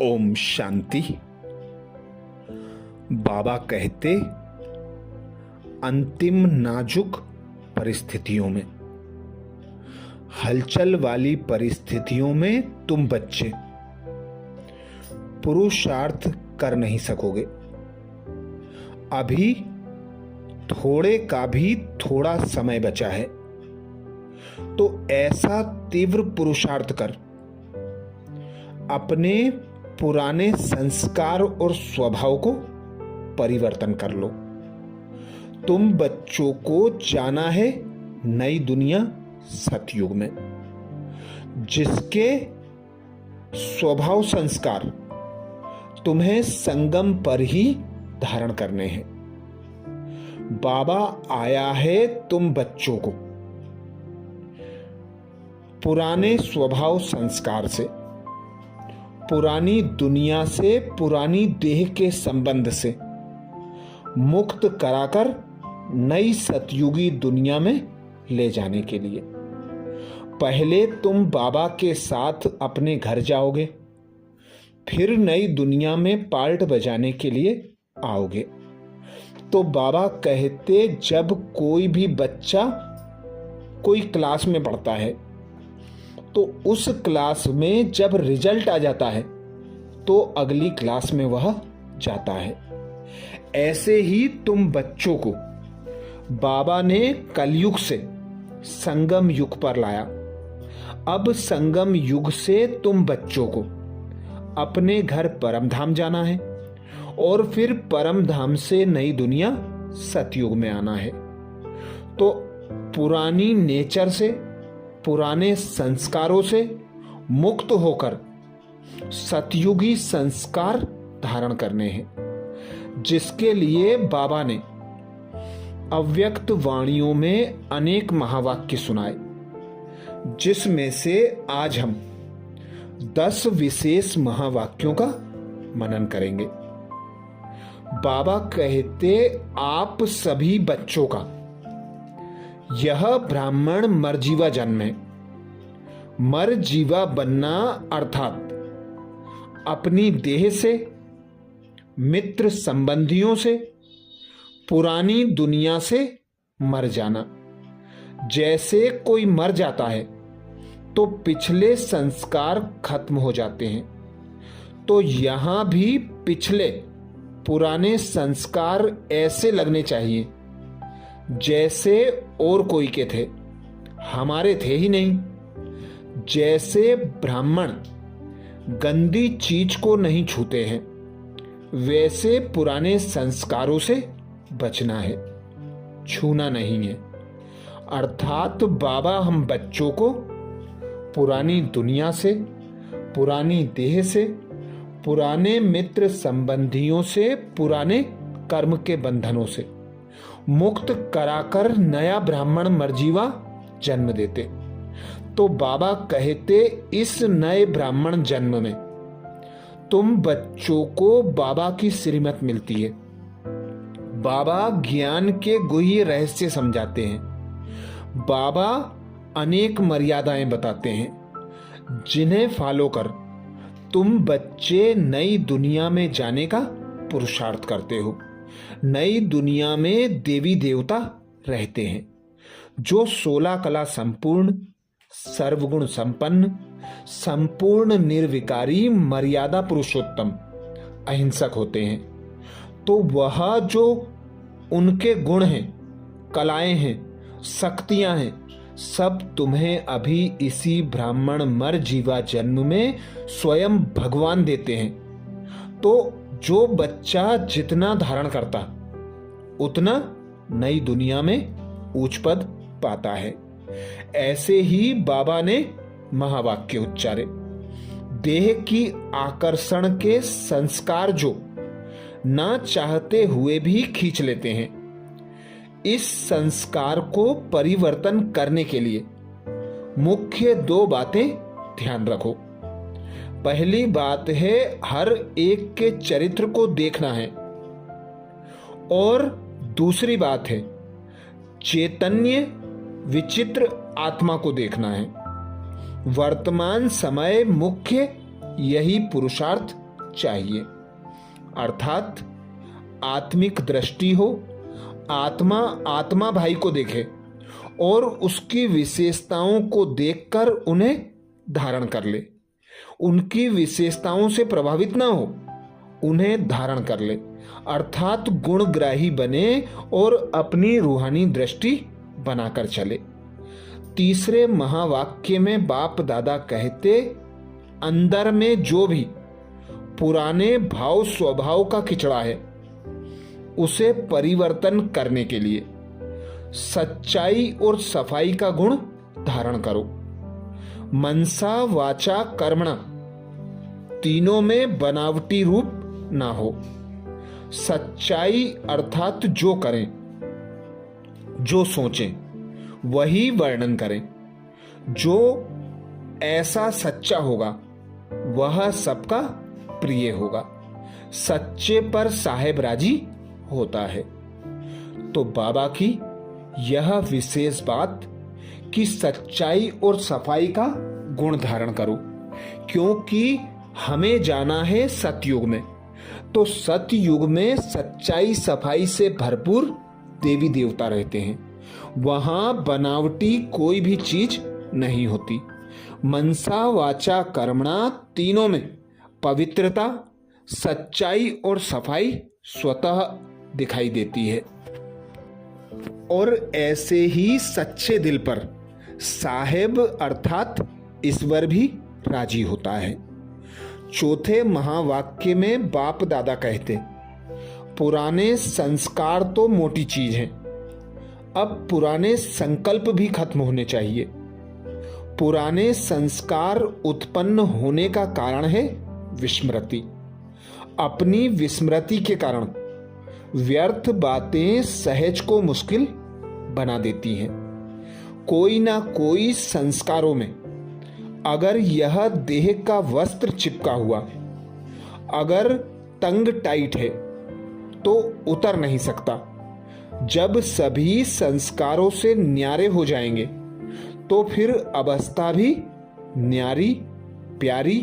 ओम शांति। बाबा कहते, अंतिम नाजुक परिस्थितियों में, हलचल वाली परिस्थितियों में तुम बच्चे पुरुषार्थ कर नहीं सकोगे। अभी थोड़े का भी थोड़ा समय बचा है, तो ऐसा तीव्र पुरुषार्थ कर, अपने पुराने संस्कार और स्वभाव को परिवर्तन कर लो। तुम बच्चों को जाना है नई दुनिया सतयुग में, जिसके स्वभाव संस्कार तुम्हें संगम पर ही धारण करने हैं। बाबा आया है तुम बच्चों को पुराने स्वभाव संस्कार से, पुरानी दुनिया से, पुरानी देह के संबंध से मुक्त कराकर नई सतयुगी दुनिया में ले जाने के लिए। पहले तुम बाबा के साथ अपने घर जाओगे, फिर नई दुनिया में पार्ट बजाने के लिए आओगे। तो बाबा कहते, जब कोई भी बच्चा कोई क्लास में पढ़ता है, तो उस क्लास में जब रिजल्ट आ जाता है तो अगली क्लास में वह जाता है। ऐसे ही तुम बच्चों को बाबा ने कलयुग से संगम युग पर लाया। अब संगम युग से तुम बच्चों को अपने घर परम धाम जाना है और फिर परम धाम से नई दुनिया सतयुग में आना है। तो पुरानी नेचर से, पुराने संस्कारों से मुक्त होकर सतयुगी संस्कार धारण करने हैं, जिसके लिए बाबा ने अव्यक्त वाणियों में अनेक महावाक्य सुनाए, जिसमें से आज हम 10 विशेष महावाक्यों का मनन करेंगे। बाबा कहते, आप सभी बच्चों का यह ब्राह्मण मरजीवा जन्म है। मरजीवा बनना अर्थात अपनी देह से, मित्र संबंधियों से, पुरानी दुनिया से मर जाना। जैसे कोई मर जाता है तो पिछले संस्कार खत्म हो जाते हैं, तो यहां भी पिछले पुराने संस्कार ऐसे लगने चाहिए जैसे और कोई के थे, हमारे थे ही नहीं। जैसे ब्राह्मण गंदी चीज को नहीं छूते हैं, वैसे पुराने संस्कारों से बचना है, छूना नहीं है। अर्थात बाबा हम बच्चों को पुरानी दुनिया से, पुरानी देह से, पुराने मित्र संबंधियों से, पुराने कर्म के बंधनों से मुक्त कराकर नया ब्राह्मण मरजीवा जन्म देते। तो बाबा कहते, इस नए ब्राह्मण जन्म में तुम बच्चों को बाबा की श्रीमत मिलती है। बाबा ज्ञान के गुह्य रहस्य समझाते हैं। बाबा अनेक मर्यादाएं बताते हैं, जिन्हें फॉलो कर तुम बच्चे नई दुनिया में जाने का पुरुषार्थ करते हो। नई दुनिया में देवी देवता रहते हैं, जो 16 कला संपूर्ण, सर्वगुण संपन्न, संपूर्ण निर्विकारी, मर्यादा पुरुषोत्तम, अहिंसक होते हैं। तो वह जो उनके गुण हैं, कलाएं हैं, शक्तियां हैं, सब तुम्हें अभी इसी ब्राह्मण मर जीवा जन्म में स्वयं भगवान देते हैं। तो जो बच्चा जितना धारण करता, उतना नई दुनिया में उच्च पद पाता है। ऐसे ही बाबा ने महावाक्य उच्चारे। देह की आकर्षण के संस्कार जो ना चाहते हुए भी खींच लेते हैं, इस संस्कार को परिवर्तन करने के लिए मुख्य 2 बातें ध्यान रखो। पहली बात है, हर एक के चरित्र को देखना है, और दूसरी बात है, चैतन्य विचित्र आत्मा को देखना है। वर्तमान समय मुख्य यही पुरुषार्थ चाहिए। अर्थात आत्मिक दृष्टि हो, आत्मा भाई को देखे और उसकी विशेषताओं को देखकर उन्हें धारण कर ले। उनकी विशेषताओं से प्रभावित ना हो, उन्हें धारण कर ले। अर्थात गुणग्राही बने और अपनी रूहानी दृष्टि बनाकर चले। तीसरे महावाक्य में बाप दादा कहते, अंदर में जो भी पुराने भाव स्वभाव का किचड़ा है उसे परिवर्तन करने के लिए सच्चाई और सफाई का गुण धारण करो। मनसा वाचा कर्मणा तीनों में बनावटी रूप ना हो। सच्चाई अर्थात जो करें, जो सोचें वही वर्णन करें। जो ऐसा सच्चा होगा वह सबका प्रिय होगा। सच्चे पर साहेब राजी होता है। तो बाबा की यह विशेष बात कि सच्चाई और सफाई का गुण धारण करो, क्योंकि हमें जाना है सतयुग में। तो सतयुग में सच्चाई सफाई से भरपूर देवी देवता रहते हैं। वहां बनावटी कोई भी चीज नहीं होती। मनसा वाचा कर्मणा तीनों में पवित्रता, सच्चाई और सफाई स्वतः दिखाई देती है। और ऐसे ही सच्चे दिल पर साहेब अर्थात ईश्वर भी राजी होता है। चौथे महावाक्य में बाप दादा कहते, पुराने संस्कार तो मोटी चीज हैं, अब पुराने संकल्प भी खत्म होने चाहिए। पुराने संस्कार उत्पन्न होने का कारण है विस्मृति। अपनी विस्मृति के कारण व्यर्थ बातें सहज को मुश्किल बना देती हैं। कोई ना कोई संस्कारों में अगर यह देह का वस्त्र चिपका हुआ, अगर तंग टाइट है तो उतर नहीं सकता। जब सभी संस्कारों से न्यारे हो जाएंगे तो फिर अवस्था भी न्यारी प्यारी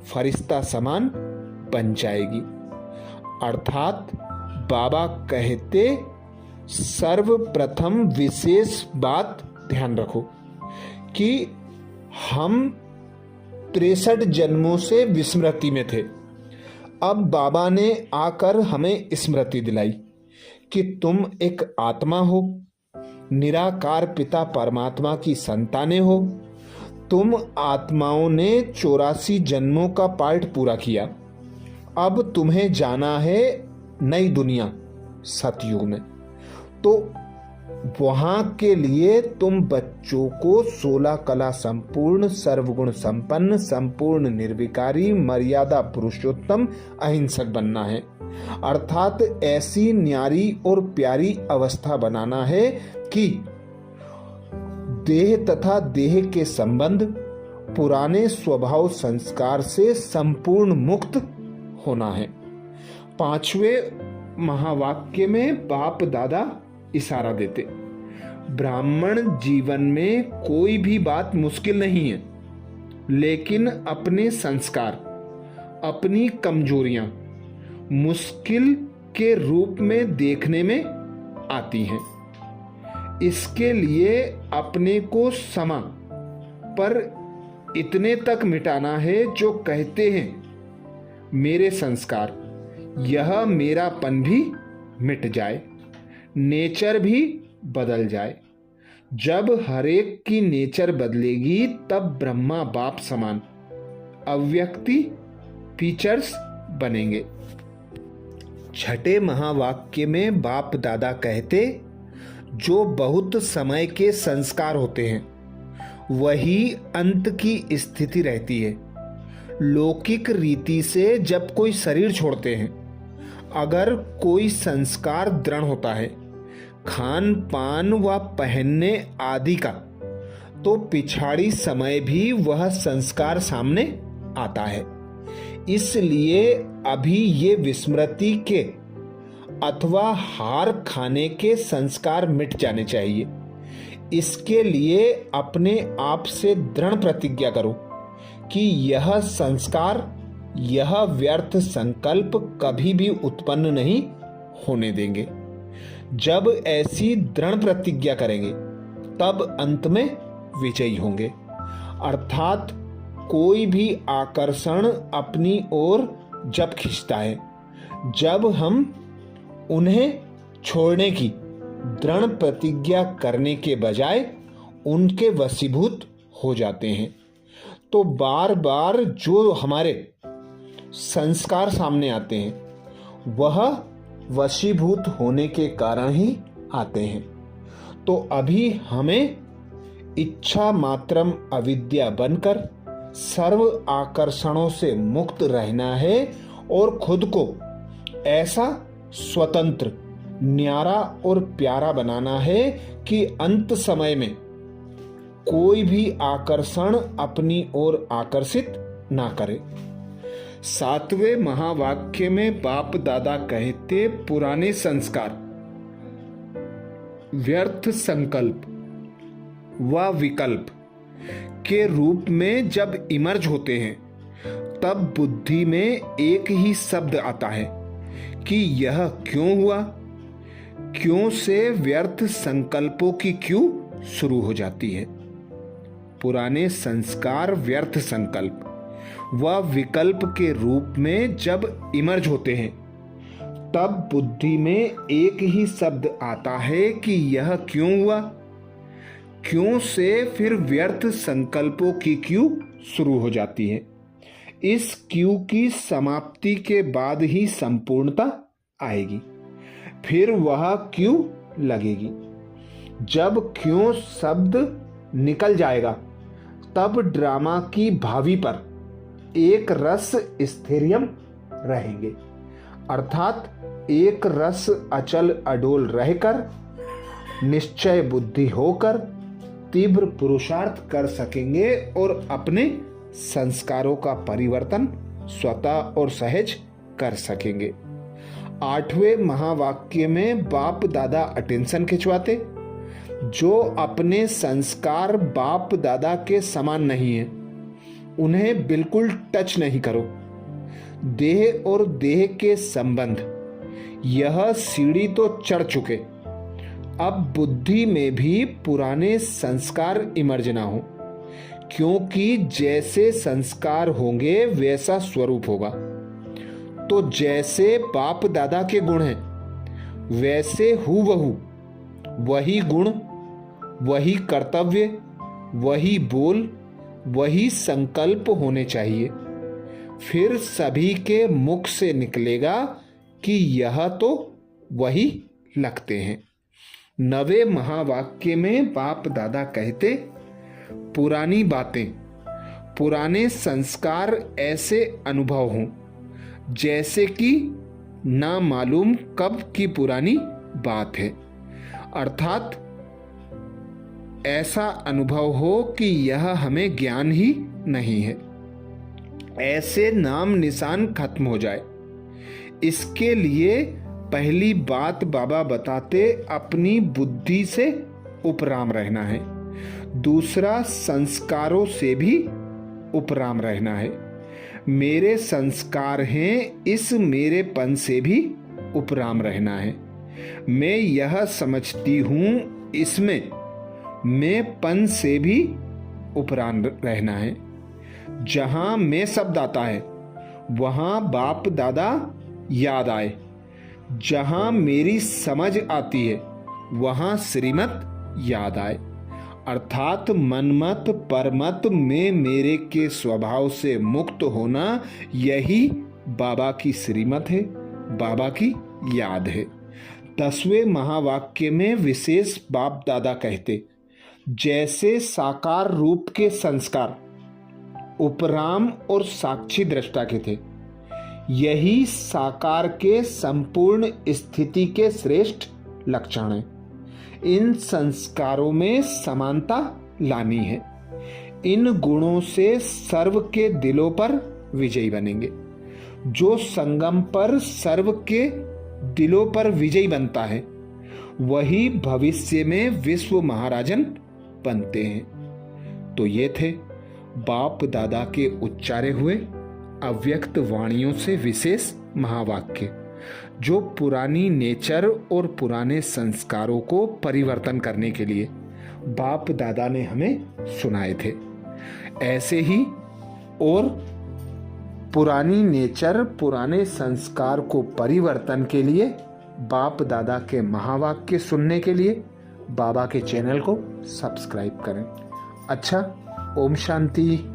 फरिश्ता समान बन जाएगी। अर्थात बाबा कहते, सर्वप्रथम विशेष बात ध्यान रखो कि हम 63 जन्मों से विस्मृति में थे। अब बाबा ने आकर हमें स्मृति दिलाई कि तुम एक आत्मा हो, निराकार पिता परमात्मा की संतानें हो। तुम आत्माओं ने 84 जन्मों का पाठ पूरा किया। अब तुम्हें जाना है नई दुनिया सतयुग में। तो वहां के लिए तुम बच्चों को 16 कला संपूर्ण, सर्वगुण संपन्न, संपूर्ण निर्विकारी, मर्यादा पुरुषोत्तम, अहिंसक बनना है। अर्थात ऐसी न्यारी और प्यारी अवस्था बनाना है कि देह तथा देह के संबंध, पुराने स्वभाव संस्कार से संपूर्ण मुक्त होना है। पांचवें महावाक्य में बाप दादा इशारा देते, ब्राह्मण जीवन में कोई भी बात मुश्किल नहीं है, लेकिन अपने संस्कार, अपनी कमजोरियां मुश्किल के रूप में देखने में आती हैं। इसके लिए अपने को समा पर इतने तक मिटाना है जो कहते हैं मेरे संस्कार, यह मेरापन भी मिट जाए, नेचर भी बदल जाए। जब हरेक की नेचर बदलेगी तब ब्रह्मा बाप समान अव्यक्ति फीचर्स बनेंगे। छठे महावाक्य में बाप दादा कहते, जो बहुत समय के संस्कार होते हैं वही अंत की स्थिति रहती है। लौकिक रीति से जब कोई शरीर छोड़ते हैं, अगर कोई संस्कार दृढ़ होता है, खान पान व पहनने आदि का, तो पिछाड़ी समय भी वह संस्कार सामने आता है। इसलिए अभी ये विस्मृति के अथवा हार खाने के संस्कार मिट जाने चाहिए। इसके लिए अपने आप से दृढ़ प्रतिज्ञा करो कि यह संस्कार यह व्यर्थ संकल्प कभी भी उत्पन्न नहीं होने देंगे। जब ऐसी दृढ़ प्रतिज्ञा करेंगे तब अंत में विजयी होंगे। अर्थात कोई भी आकर्षण अपनी ओर जब खींचता है, जब हम उन्हें छोड़ने की दृढ़ प्रतिज्ञा करने के बजाय उनके वशीभूत हो जाते हैं, तो बार बार जो हमारे संस्कार सामने आते हैं वह वशीभूत होने के कारण ही आते हैं। तो अभी हमें इच्छा मात्रम अविद्या बनकर सर्व आकर्षणों से मुक्त रहना है और खुद को ऐसा स्वतंत्र, न्यारा और प्यारा बनाना है कि अंत समय में कोई भी आकर्षण अपनी ओर आकर्षित ना करे। 7वें महावाक्य में बाप दादा कहते पुराने संस्कार व्यर्थ संकल्प व विकल्प के रूप में जब इमर्ज होते हैं तब बुद्धि में एक ही शब्द आता है कि यह क्यों हुआ। क्यों से व्यर्थ संकल्पों की क्यों शुरू हो जाती है। पुराने संस्कार व्यर्थ संकल्प व विकल्प के रूप में जब इमर्ज होते हैं तब बुद्धि में एक ही शब्द आता है कि यह क्यों हुआ। क्यों से फिर व्यर्थ संकल्पों की क्यों शुरू हो जाती है। इस क्यों की समाप्ति के बाद ही संपूर्णता आएगी, फिर वह क्यों लगेगी। जब क्यों शब्द निकल जाएगा तब ड्रामा की भावी पर एक रस स्थिरियम रहेंगे, अर्थात एक रस अचल अडोल रहकर निश्चय बुद्धि होकर तीव्र पुरुषार्थ कर सकेंगे और अपने संस्कारों का परिवर्तन स्वतः और सहज कर सकेंगे। 8वें महावाक्य में बाप दादा अटेंशन खिंचवाते, जो अपने संस्कार बाप दादा के समान नहीं है उन्हें बिल्कुल टच नहीं करो। देह और देह के संबंध, यह सीढ़ी तो चढ़ चुके, अब बुद्धि में भी पुराने संस्कार इमर्ज ना हो, क्योंकि जैसे संस्कार होंगे वैसा स्वरूप होगा। तो जैसे बाप दादा के गुण हैं वैसे हूबहू वही गुण, वही कर्तव्य, वही बोल, वही संकल्प होने चाहिए। फिर सभी के मुख से निकलेगा कि यह तो वही लगते हैं। 9वें महावाक्य में बाप दादा कहते पुरानी बातें, पुराने संस्कार ऐसे अनुभव हों जैसे कि ना मालूम कब की पुरानी बात है, अर्थात ऐसा अनुभव हो कि यह हमें ज्ञान ही नहीं है, ऐसे नाम निशान खत्म हो जाए। इसके लिए पहली बात बाबा बताते अपनी बुद्धि से उपराम रहना है, दूसरा संस्कारों से भी उपराम रहना है। मेरे संस्कार हैं, इस मेरेपन से भी उपराम रहना है। मैं यह समझती हूं, इसमें मैं पन से भी उपराम रहना है। जहां मैं शब्द आता है वहां बाप दादा याद आए, जहां मेरी समझ आती है वहां श्रीमत याद आए, अर्थात मनमत परमत में मेरे के स्वभाव से मुक्त होना, यही बाबा की श्रीमत है, बाबा की याद है। 10वें महावाक्य में विशेष बाप दादा कहते, जैसे साकार रूप के संस्कार उपराम और साक्षी दृष्टा के थे, यही साकार के संपूर्ण स्थिति के श्रेष्ठ लक्षण हैं। इन संस्कारों में समानता लानी है। इन गुणों से सर्व के दिलों पर विजयी बनेंगे। जो संगम पर सर्व के दिलों पर विजयी बनता है वही भविष्य में विश्व महाराजन बनते हैं। तो ये थे बाप दादा के उच्चारे हुए अव्यक्त वाणियों से विशेष महावाक्य जो पुरानी नेचर और पुराने संस्कारों को परिवर्तन करने के लिए बाप दादा ने हमें सुनाए थे। ऐसे ही और पुरानी नेचर पुराने संस्कार को परिवर्तन के लिए बाप दादा के महावाक्य सुनने के लिए बाबा के चैनल को सब्सक्राइब करें। अच्छा, ओम शांति।